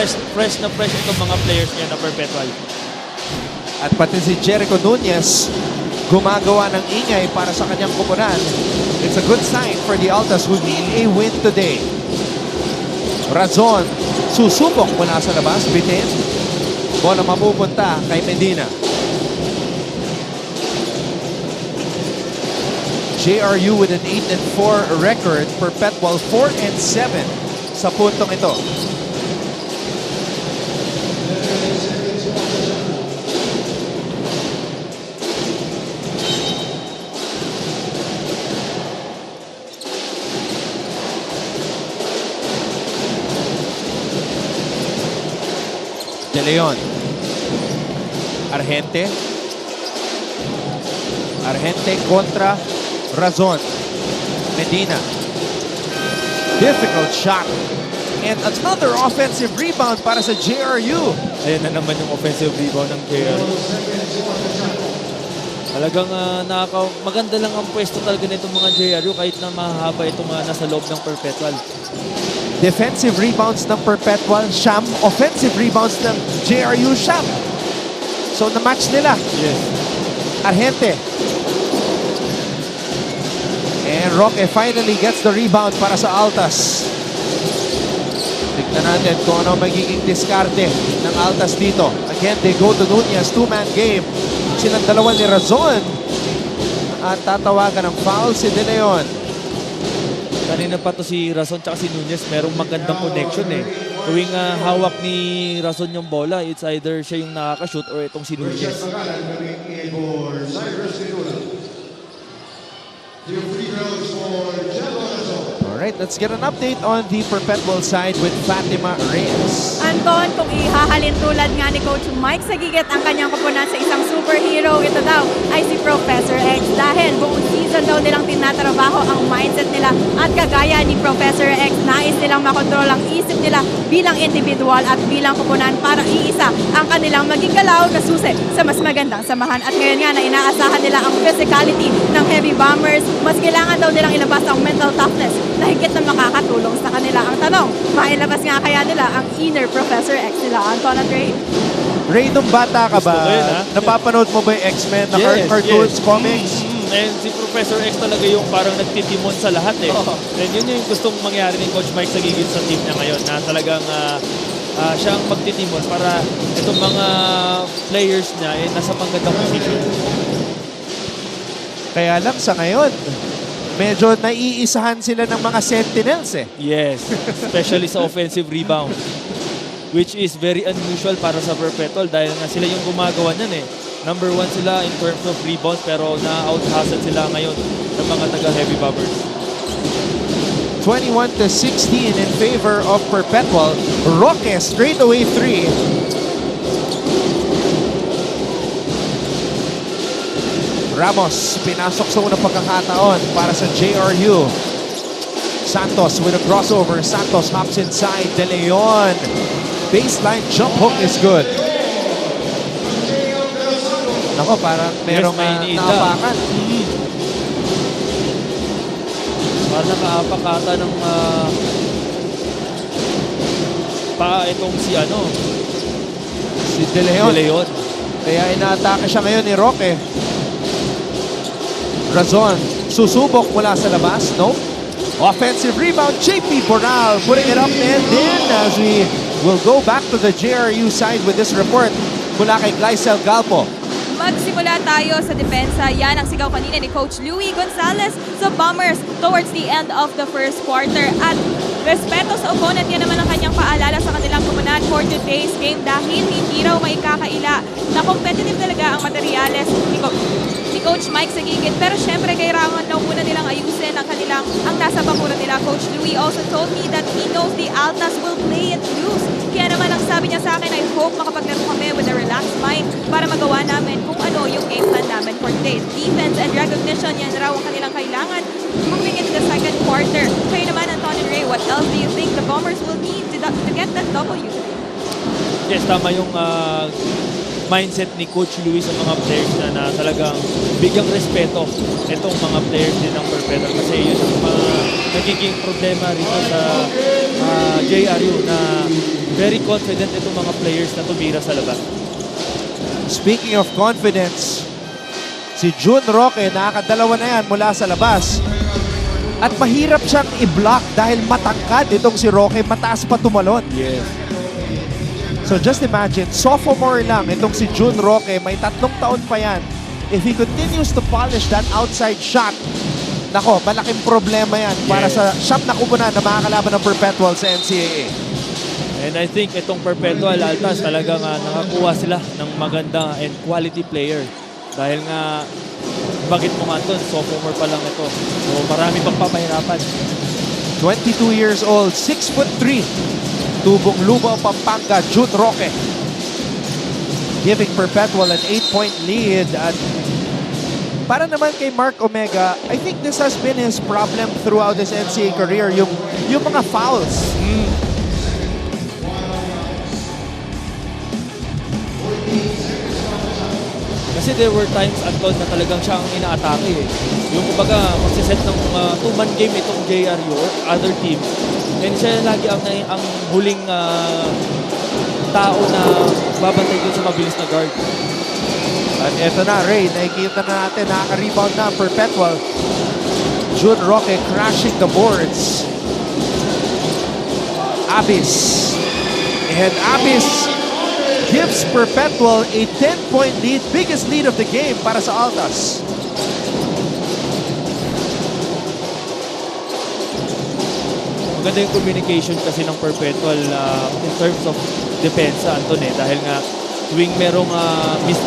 fresh itong mga players niya na Perpetual. At pati si Jericho Nunez gumagawa ng ingay para sa kanyang kupunan. It's a good sign for the Altas who need a win today. Razon, susubok mula sa labas, bitin. Bola mapupunta kay Medina. JRU with an 8-4 record. Perpetual 4-7 sa puntong ito. De Leon. Argente kontra Razon. Medina. Difficult shot. And another offensive rebound para sa JRU. Ayan na naman yung offensive rebound ng JRU. Talagang maganda lang ang pwesto talaga nitong mga JRU kahit na mahaba itong mga nasa loob ng Perpetual. Defensive rebounds ng Perpetual, Sham. Offensive rebounds ng JRU, Sham. So, na-match nila. Yes. Argente. And Roque finally gets the rebound para sa Altas. Tignan natin kung ano magiging diskarte ng Altas dito. Again, they go to Nunez, two-man game. Silang dalawa ni Razon. At tatawagan ng foul si De Leon. Kanina pa to si Razon tsaka si Nunez, merong magandang connection eh. Tuwing hawak ni Razon yung bola, it's either siya yung nakaka-shoot or itong si Nunez. Alright, let's get an update on the Perpetual side with Fatima Reyes. Anton, kung ihahalin tulad nga ni Coach Mike Sagigit ang kanyang kupunan sa isang superhero, ito daw ay si Professor X. Dahil buong season daw nilang tinatrabaho ang mindset nila at kagaya ni Professor X, nais nilang makontrol ang isip nila bilang individual at bilang kupunan para iisa ang kanilang maging galaw na susi sa mas magandang samahan. At ngayon nga na inaasahan nila ang physicality ng Heavy Bombers, mas kailangan daw nilang ilabas ang mental toughness na higit na makakatulong sa kanila. Ang tanong, mailabas nga kaya nila ang inner Professor X nila, Anton at Ray? Ray, nung bata ka ba, Gusto ko yun, ha? napapanood mo ba yung X-Men na cartoons, comics? And si Professor X talaga yung parang nagtitimon sa lahat eh. Oo. And yun yung gustong mangyari ni Coach Mike Sagigit sa team niya ngayon, na talagang siya ang magtitimon para itong mga players niya eh, nasa magandang position. Kaya lang sa ngayon, medyo naiisahan sila ng mga Sentinels eh. Yes, especially sa offensive rebound. Which is very unusual para sa Perpetual dahil nga sila yung gumagawa niyan eh. Number 1 sila in terms of rebounds pero na-out-hustle sila ngayon ng mga taga-Heavy Bombers. 21-16 in favor of Perpetual. Roque straight away 3. Ramos pinasok sa unang pagkakataon para sa JRU. Santos with a crossover. Santos hops inside. De Leon. Baseline jump hook is good. Nako, parang merong naapakan. Parang nakaapak ata ng itong si Si De Leon. De Leon. Kaya inaatake siya ngayon ni Roque. Razon, susubok mula sa labas. No. Offensive rebound. JP Boral putting it up and in as we will go back to the JRU side with this report mula kay Glycel Galpo. Magsimula tayo sa depensa. Yan ang sigaw kanina ni Coach Louie Gonzalez sa Bombers towards the end of the first quarter. At respeto sa opponent, yan naman ang kanyang paalala sa kanilang kumanan for today's game dahil hindi raw maikakaila na competitive talaga ang materyales ni Coach Mike Sagigit. Pero syempre, kailangan daw muna nilang ayusin ang nasa bakuran nila. Coach Louie also told me that he knows the Altas will play it loose. Kaya naman ang sabi niya sa akin, I hope makapaglaro kami with a relaxed mind para magawa namin kung ano yung game plan namin for today. Defense and recognition, yan raw ang kanilang kailangan moving into the second quarter. Kayo naman, Anton and Ray, what else do you think the Bombers will need to get that W today? Yes, tama yung mindset ni Coach Louie sa mga players na talagang bigyang respeto itong mga players din ng Perpetual kasi yun ang mga nagiging problema rito sa JRU na very confident itong mga players na tumira sa labas. Speaking of confidence, si Jun Roque, nakakadalawa na yan mula sa labas. At mahirap siyang i-block dahil matangkad itong si Roque, mataas pa tumalon. Yes. So just imagine, sophomore lang itong si Jun Roque, may 3 taon pa yan. If he continues to polish that outside shot, nako, malaking problema yan para Yes. sa siyam na kupunan na makakalaban ng Perpetual sa NCAA. And I think itong Perpetual Altas talagang nakakuha sila ng maganda and quality player. Dahil nga, bagit mo nga ito, sophomore pa lang ito. So marami pang papahirapan. 22 years old, 6'3", Tubong Lubao, Pampanga, Jun Roque. Giving Perpetual an 8-point lead. At para naman kay Mark Omega, I think this has been his problem throughout his NCAA career, yung mga fouls. Kasi there were times, Anton, na talagang siya ang inaatake eh. Yung kumbaga, magsiset ng 2-man game itong JRU or other team. And siya lagi ang huling tao na babantay dun sa mabilis na guard. At eto na, Ray, nakikita na natin, nakaka-rebound na Perpetual. Jun Roque crashing the boards. Abis. And Abis gives Perpetual a 10-point lead, biggest lead of the game para sa Altas. Maganda yung communication kasi ng Perpetual in terms of depensa, Anton eh. Dahil nga, tuwing merong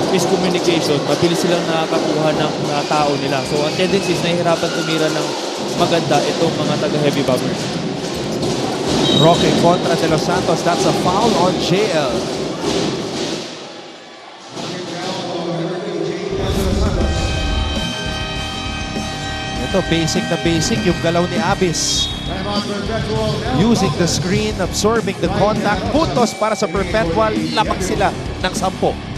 miscommunication, mabilis silang nakakakuha ng tao nila. So, ang tendency is nahihirapan tumira ng maganda itong mga taga-heavy bombers. Roque contra De Los Santos. That's a foul on JL. Ito, basic na basic yung galaw ni Abis. Using the screen, absorbing the contact. Puntos para sa Perpetual. Lapag sila ng 10.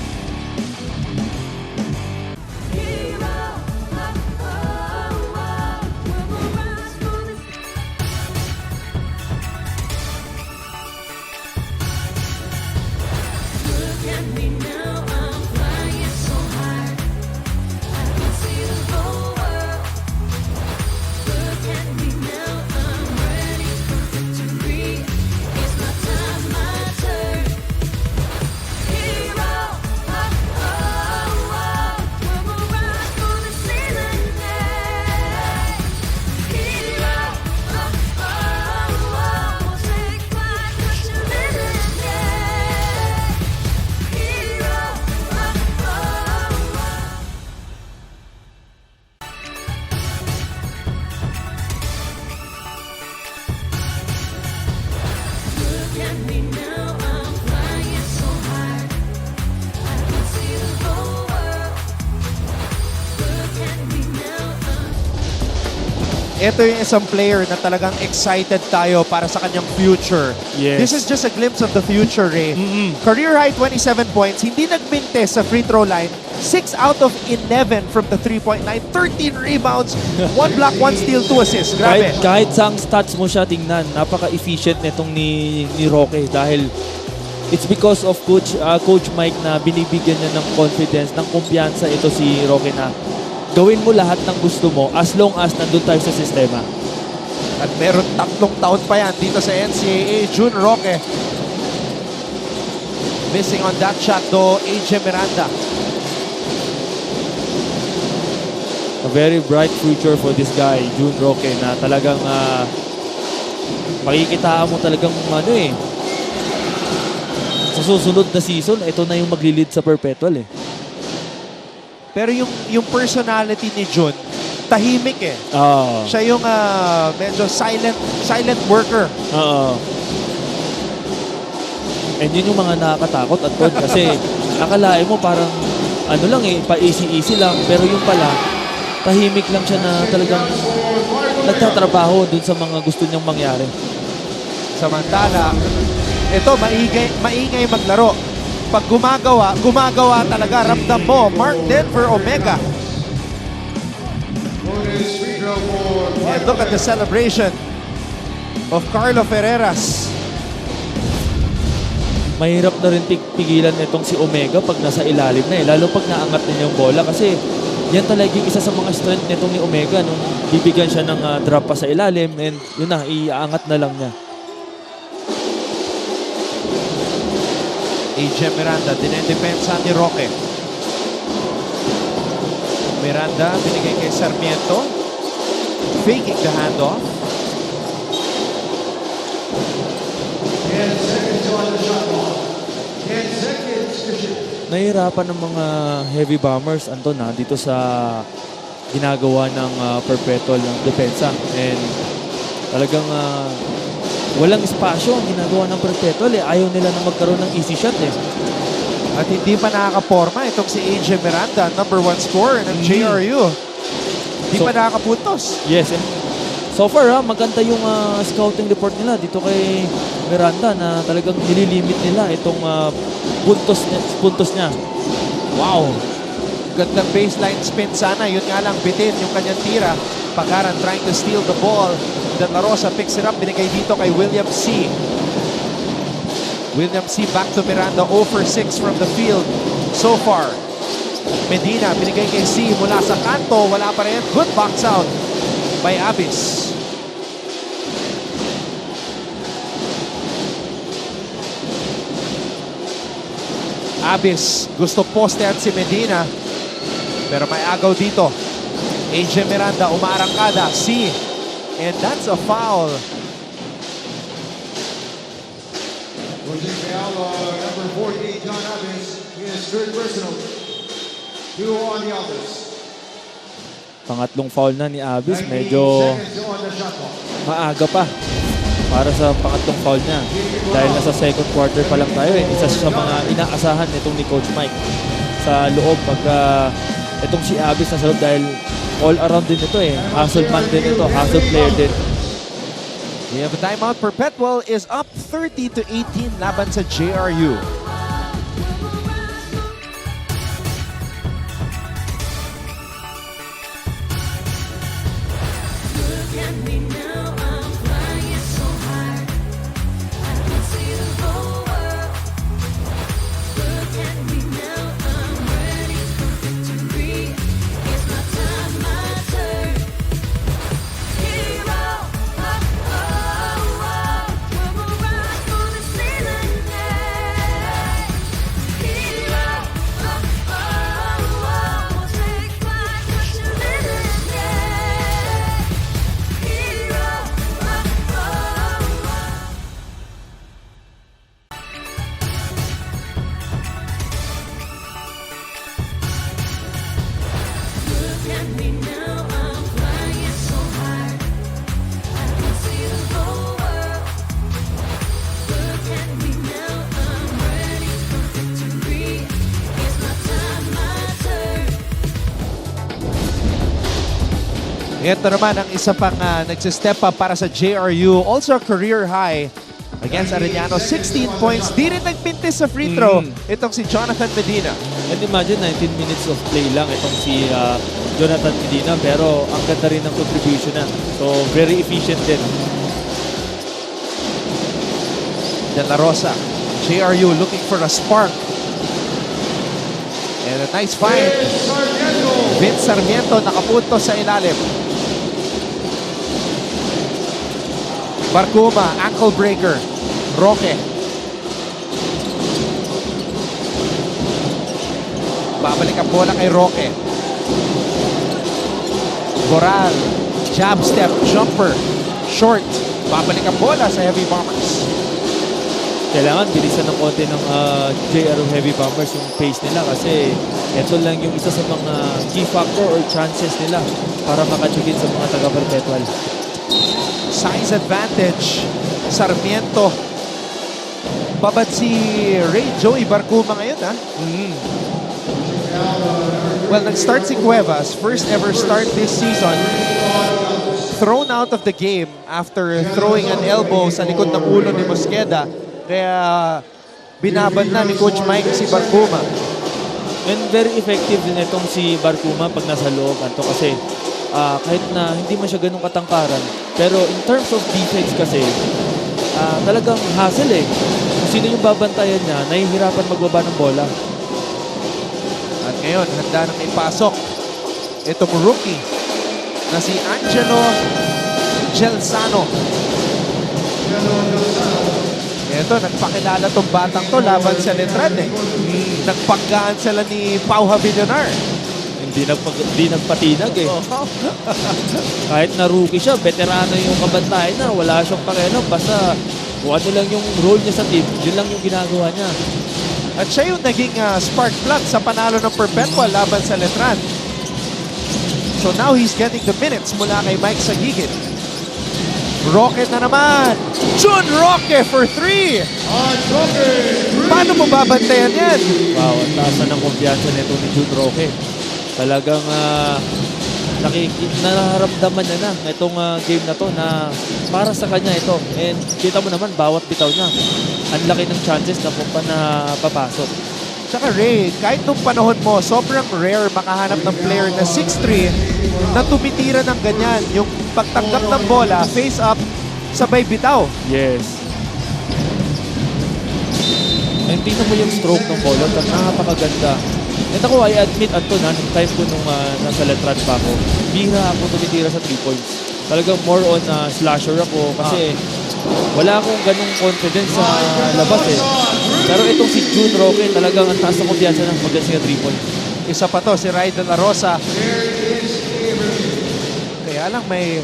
Ito yung isang player na talagang excited tayo para sa kanyang future. Yes. This is just a glimpse of the future, Ray. Career high 27 points, hindi nagbinte sa free throw line. 6 out of 11 from the 3-point line. 13 rebounds, 1 block, 1 steal, 2 assists. Grabe. Kahit saang stats mo siya tingnan, napaka-efficient nitong ni Roque dahil it's because of Coach Mike na binibigyan niya ng confidence, ng kumpiyansa ito si Roque na gawin mo lahat ng gusto mo as long as nandun tayo sa sistema. At meron 3 taon pa yan dito sa NCAA. Jun Roque. Missing on that shot though, AJ Miranda. A very bright future for this guy, Jun Roque, na talagang makikitaan mo talagang sa susunod na season, ito na yung maglilid sa Perpetual eh. Pero yung personality ni Jun, tahimik eh. Oo. Siya yung medyo silent worker. Oo. And yun yung mga nakakatakot at kasi akalain mo parang lang pa-easy-easy lang. Pero yung pala, tahimik lang siya na talagang nagtatrabaho dun sa mga gusto niyang mangyari. Samantala, ito, maingay maglaro. Pag gumagawa talaga, ramdam mo. Mark Denver Omega. And look at the celebration of Carlo Ferreras. mahirap na rin pigilan itong si Omega pag nasa ilalim na lalo pag naangat niya yung bola kasi yan talaga yung isa sa mga strength nitong ni Omega nung bibigyan siya ng drop pa sa ilalim and yun na, iaangat na lang niya. AJ Miranda, dinedepensa ni Roque. Miranda, binigay kay Sarmiento. Faking the handoff. Nahihirapan ng mga heavy bombers, Anton, dito sa ginagawa ng perpetual ng depensa. And talagang walang espasyo ang ginagawa ng perpetual. Ayaw nila na magkaroon ng easy shot. At hindi pa nakakaporma itong si AJ Miranda, number 1 scorer ng JRU. Hindi pa nakakapuntos. Yes, and so far maganda yung scouting report nila dito kay Miranda na talagang nililimit nila itong puntos niya. Wow! Gandang baseline spin sana. Yun nga lang, bitin yung kanyang tira. Pagaran trying to steal the ball. De La Rosa picks it up. Binigay dito kay William C. William C back to Miranda. 0 for 6 from the field so far. Medina binigay kay C mula sa kanto. Wala pa rin. Good box out by Abis. Abis gusto postean si Medina. Pero may agaw dito. AJ Miranda umaarangkada. C. And that's a foul. Number 48, John Abbas, is third personal. 2 on the others. Pangatlong foul na ni Abis. 19 Medyo seconds on the shot clock. maaga pa para sa pangatlong foul niya. Dahil nasa second quarter pa lang tayo. Isa sa mga inaasahan nitong ni Coach Mike sa loob pagka itong si Abis nasa loob dahil all around din ito hustle man din ito, hustle player din. We have a timeout. Perpetual is up 30 to 18 laban sa JRU. Ito naman ang isa pang nagsistep up para sa JRU. Also career high against Arellano. 16 points. Di rin nagpintis sa free throw. Itong si Jonathan Medina. And imagine 19 minutes of play lang itong si Jonathan Medina pero ang ganda rin ng contribution na. So very efficient din. De La Rosa. JRU looking for a spark. And a nice find. Vince Sarmiento nakapunto sa ilalim. Barcuma, ankle breaker. Roque. Babalik ang bola kay Roque. Goral. Jab step, jumper. Short. Babalik ang bola sa Heavy Bombers. Kailangan bilisan ng konti ng JRU Heavy Bombers yung pace nila kasi ito lang yung isa sa mga key factor or chances nila para makatsukin sa mga taga-perpetual. Size advantage. Sarmiento. Babad si Ray Joey Barcuma ngayon, ha? Well, nag-start si Cuevas. First ever start this season. Thrown out of the game after throwing an elbow sa likod ng ulo ni Mosqueda. Kaya binabad na ni Coach Mike si Barcuma. And very effective din itong si Barcuma pag nasa loob. Anto kasi kahit na hindi man siya ganun katangkaran. Pero in terms of defense kasi, talagang hassle eh. Kung sino yung babantayan niya, nahihirapan magbaba ng bola. At ngayon, handa nang ipasok itong rookie na si Angelo Gelsano. Ito, nagpakilala tong batang to laban sa Letran eh. Nagpanggaan sila ni Pau Havillonar. Hindi nagpatinag eh. Kahit na rookie siya, veterano yung kabantayan na, wala siyang pakialam. Basta kung ano lang yung role niya sa team, yun lang yung ginagawa niya. At siya yung naging spark plug sa panalo ng Perpetual laban sa Letran. So now he's getting the minutes mula kay Mike Sagigit. Roque na naman. Jun Roque for 3. Paano mo babantayan yan? Wow, ang taas na ng kumpiyansa nito ni Jun Roque. Talagang nararamdaman niya na itong game na to na para sa kanya ito. And kita mo naman, bawat bitaw niya, ang laki ng chances na papasok. Tsaka Ray, kahit nung panahon mo, sobrang rare makahanap ng player na 6'3 na tumitira ng ganyan. Yung pagtanggap ng bola, face up, sabay bitaw. Yes. And tingnan mo yung stroke ng bola, napakaganda. And ako, I admit, Anton, nung time ko nung nasa Letran pa ako, bihira ako tumitira sa 3 points. Talagang more on slasher ako kasi wala akong ganung confidence sa labas eh. Pero itong si Jun Roque, talagang ang taas na kumpiyansa ng pagdating sa 3 points. Isa pa to, si Ray de la Rosa. Kaya lang may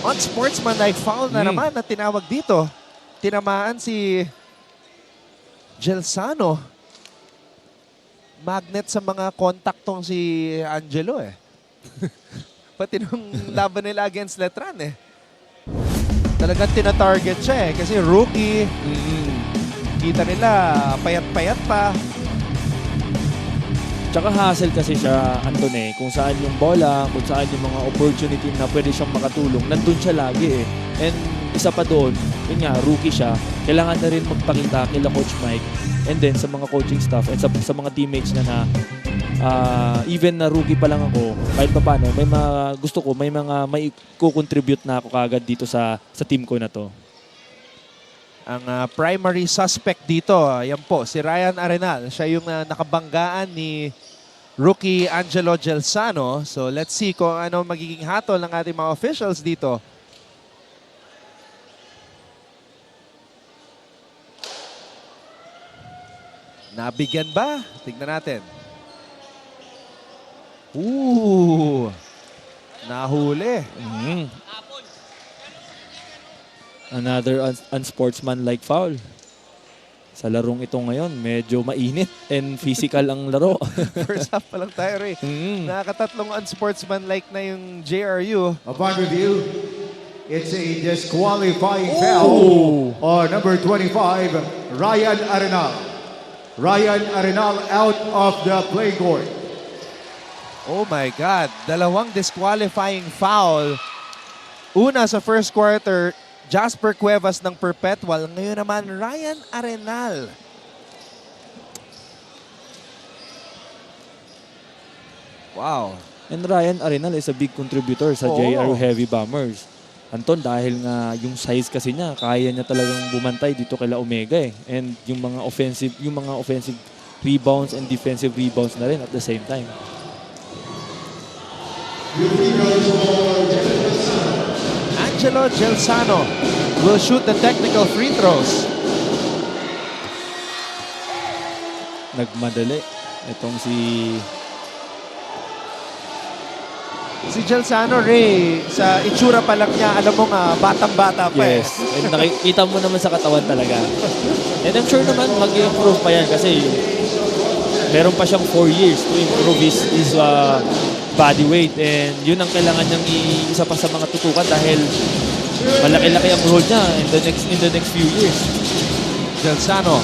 unsportsmanlike foul na naman na tinawag dito. Tinamaan si Gelsano. Magnet sa mga kontaktong si Angelo eh. Pati nung laban nila against Letran eh. Talagang tina-target siya eh. Kasi rookie, kita nila payat-payat pa. Tsaka hassle kasi siya, Anton eh, kung saan yung bola, kung saan yung mga opportunity na pwede siyang makatulong, nandun siya lagi eh. And isa pa doon, yun nga, rookie siya, kailangan na rin magpakita kila Coach Mike and then sa mga coaching staff at sa mga teammates na even na rookie pa lang ako, kahit pa paano, may mga gusto ko, may mga may contribute na ako kagad dito sa team ko na to. Ang primary suspect dito, yan po, si Ryan Arenal. Siya yung nakabanggaan ni rookie Angelo Gelsano. So let's see kung ano magiging hatol ng ating mga officials dito. Nabigyan ba? Tignan natin. Nahuli. Another unsportsmanlike foul. Sa larong ito ngayon, medyo mainit and physical ang laro. First half pa lang tayo, Ray. Nakakatatlong unsportsmanlike na yung JRU. Upon review, it's a disqualifying foul on number 25, Ryan Arenal. Ryan Arenal out of the play court. Oh my God. Dalawang disqualifying foul. Una sa first quarter, Jasper Cuevas ng Perpetual. Ngayon naman, Ryan Arenal. Wow. And Ryan Arenal is a big contributor sa Oo. JRU Heavy Bombers. Anton, dahil nga yung size kasi niya, kaya niya talagang bumantay dito kay Omega eh. And yung mga offensive rebounds and defensive rebounds na rin at the same time. Angelo Gelsano will shoot the technical free throws. Nagmadali itong si Gelsano, Ray, sa itsura pa lang niya, alam mo nga, batang-bata pa yes. And nakikita mo naman sa katawan talaga. And I'm sure naman mag-improve pa yan kasi meron pa siyang 4 years to improve his body weight. And yun ang kailangan niyang isa pa sa mga tutukan dahil malaki-laki ang role niya in the next few years. Gelsano,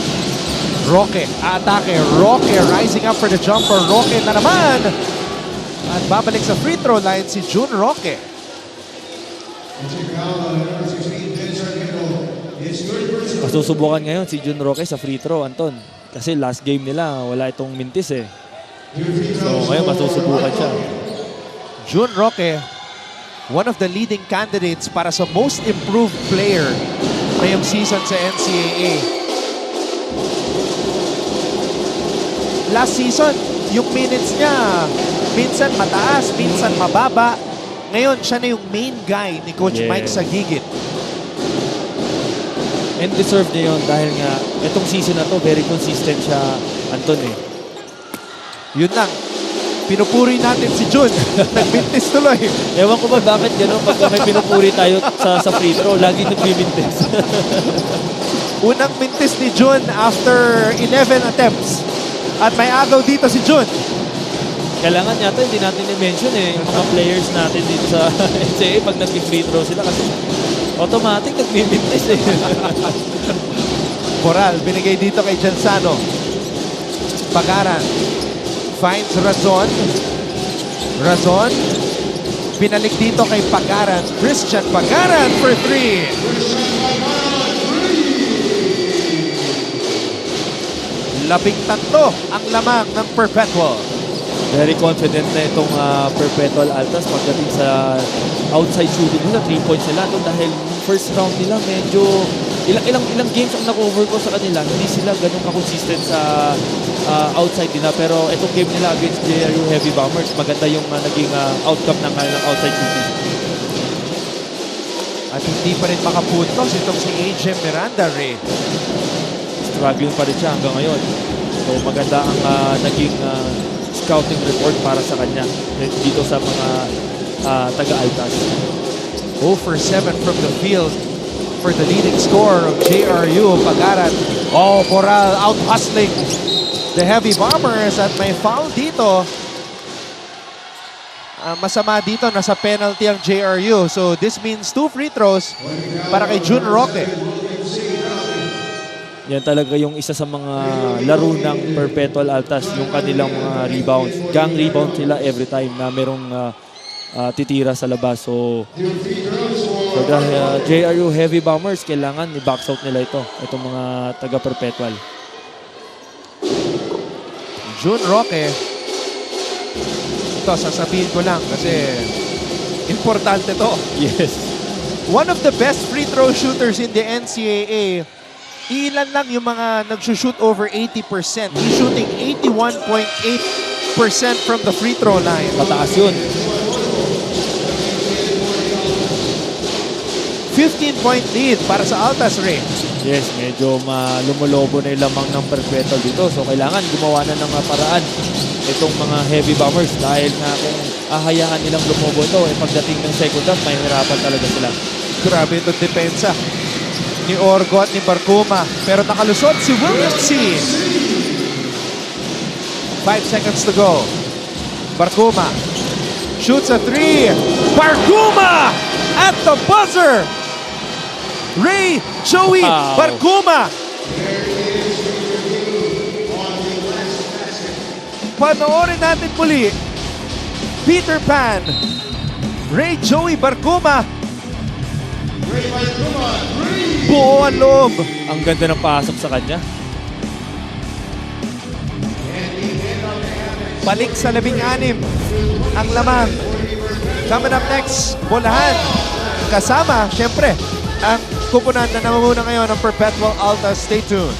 Roque, atake, Roque rising up for the jumper, Roque na naman! At babalik sa free throw line si Jun Roque. Masusubukan ngayon si Jun Roque sa free throw, Anton. Kasi last game nila, wala itong mintis eh. So ngayon masusubukan siya. Jun Roque, one of the leading candidates para sa most improved player ngayong season sa NCAA. Last season, yung minutes niya, minsan mataas, minsan mababa. Ngayon, siya na yung main guy ni Coach Yeah. Mike Sagigit. And deserve niya yun dahil nga itong season na to, very consistent siya, Anton eh. Yun lang. Pinupuri natin si Jun. Nagmintis tuloy. Ewan ko ba bakit gano'n pagka may pinupuri tayo sa free throw, lagi nagbimintes. Unang mintis ni Jun after 11 attempts. At may agaw dito si Jun. Kailangan yata hindi natin i-mention eh, yung mga players natin dito sa NCAA pag nag-free throw sila kasi automatic nagbimintes eh. Coral, binigay dito kay Jansano. Pagaran. Finds Razon. Razon. Binalik dito kay Pagaran. Christian Pagaran for 3. 13 ang lamang ng Perpetual. Very confident na itong Perpetual Altas pagdating sa outside shooting nila, 3 points nila to dahil first round nila medyo ilang games ang na-cover ko sa kanila, hindi sila ganun ka-consistent sa outside nila pero itong game nila against JRU Heavy Bombers, maganda yung naging outcome ng outside shooting. At hindi pa rin makapuntos itong si AJ Miranda, Ray. Struggling pa rin siya hanggang ngayon. So maganda ang naging scouting report para sa kanya dito sa mga taga-Altas. 0 for 7 from the field for the leading scorer of JRU, Pagaran. Oh, Coral out hustling the Heavy Bombers at may foul dito. Masama dito, nasa penalty ang JRU. So this means 2 free throws para kay Jun Roque. Yan talaga yung isa sa mga laro ng Perpetual Altas, yung kanilang mga rebounds. Gang rebound sila every time na merong titira sa labas. So for the JRU Heavy Bombers, kailangan i-box out nila ito. Itong mga taga-Perpetual. Jun Roque. Ito, sasabihin ko lang kasi importante to. Yes. One of the best free throw shooters in the NCAA. Ilan lang yung mga nag-shoot over 80%. He's shooting 81.8% from the free throw line. Mataas yun. 15-point lead para sa Altas, Ray. Yes, medyo lumulobo na yung lamang ng Perpetual dito. So kailangan gumawa na ng paraan itong mga Heavy Bombers dahil nga kung ahayaan nilang lumobo ito, pagdating ng second half, may hirapan talaga sila. Grabe itong depensa ni Orgo at ni Barcuma. Pero nakalusot si William C. 5 seconds to go. Barcuma shoots a 3. Barcuma at the buzzer. Ray Joey Wow. Barcuma. Panoorin natin muli. Peter Pan. Ray Joey Barcuma. Buo ang loob. Ang ganda ng pasok sa kanya. Balik sa 16 ang lamang. Coming up next, bolahan. Kasama, syempre, ang kupunan na namumuna ngayon ng Perpetual Altas. Stay tuned.